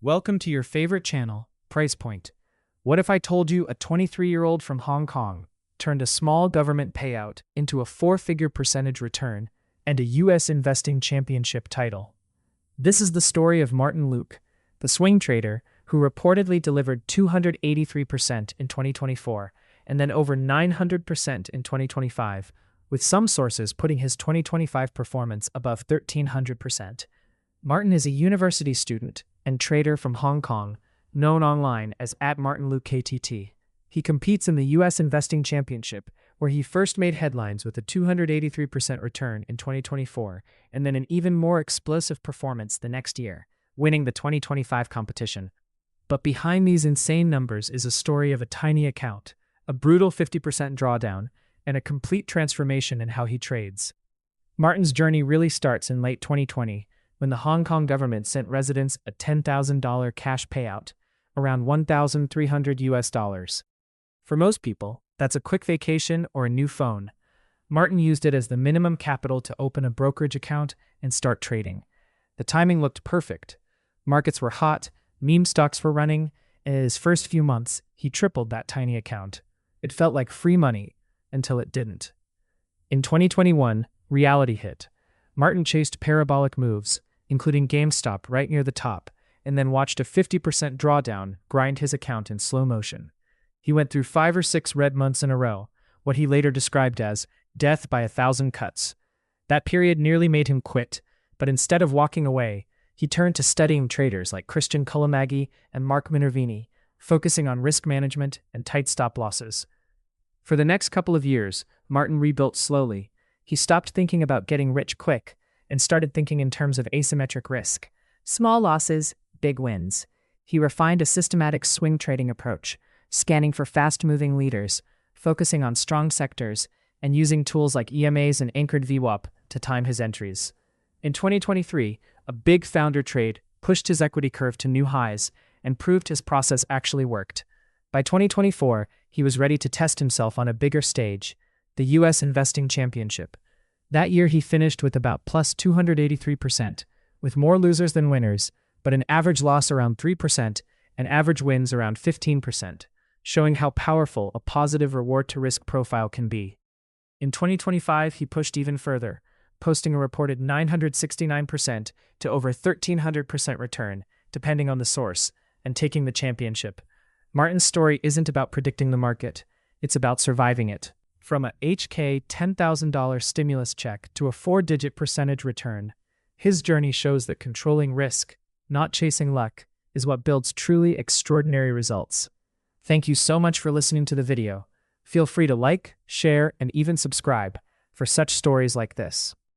Welcome to your favorite channel, Price Point. What if I told you a 23-year-old from Hong Kong turned a small government payout into a four-figure percentage return and a US investing championship title? This is the story of Martin Luk, the swing trader who reportedly delivered 283% in 2024 and then over 900% in 2025, with some sources putting his 2025 performance above 1,300%. Martin is a university student and trader from Hong Kong, known online as @MartinLukKTT. He competes in the US Investing Championship, where he first made headlines with a 283% return in 2024 and then an even more explosive performance the next year, winning the 2025 competition. But behind these insane numbers is a story of a tiny account, a brutal 50% drawdown, and a complete transformation in how he trades. Martin's journey really starts in late 2020, when the Hong Kong government sent residents a $10,000 cash payout, around $1,300 US. For most people, that's a quick vacation or a new phone. Martin used it as the minimum capital to open a brokerage account and start trading. The timing looked perfect. Markets were hot, meme stocks were running, and in his first few months, he tripled that tiny account. It felt like free money, until it didn't. In 2021, reality hit. Martin chased parabolic moves, including GameStop right near the top, and then watched a 50% drawdown grind his account in slow motion. He went through 5 or 6 red months in a row, what he later described as death by 1,000 cuts. That period nearly made him quit, but instead of walking away, he turned to studying traders like Christian Cullomaghi and Mark Minervini, focusing on risk management and tight stop losses. For the next couple of years, Martin rebuilt slowly. He stopped thinking about getting rich quick and started thinking in terms of asymmetric risk. Small losses, big wins. He refined a systematic swing trading approach, scanning for fast-moving leaders, focusing on strong sectors, and using tools like EMAs and anchored VWAP to time his entries. In 2023, a big founder trade pushed his equity curve to new highs and proved his process actually worked. By 2024, he was ready to test himself on a bigger stage, the US Investing Championship. That year he finished with about plus 283%, with more losers than winners, but an average loss around 3% and average wins around 15%, showing how powerful a positive reward-to-risk profile can be. In 2025, he pushed even further, posting a reported 969% to over 1,300% return, depending on the source, and taking the championship. Martin's story isn't about predicting the market, it's about surviving it. From a $10,000 stimulus check to a 4-digit percentage return, his journey shows that controlling risk, not chasing luck, is what builds truly extraordinary results. Thank you so much for listening to the video. Feel free to like, share, and even subscribe for such stories like this.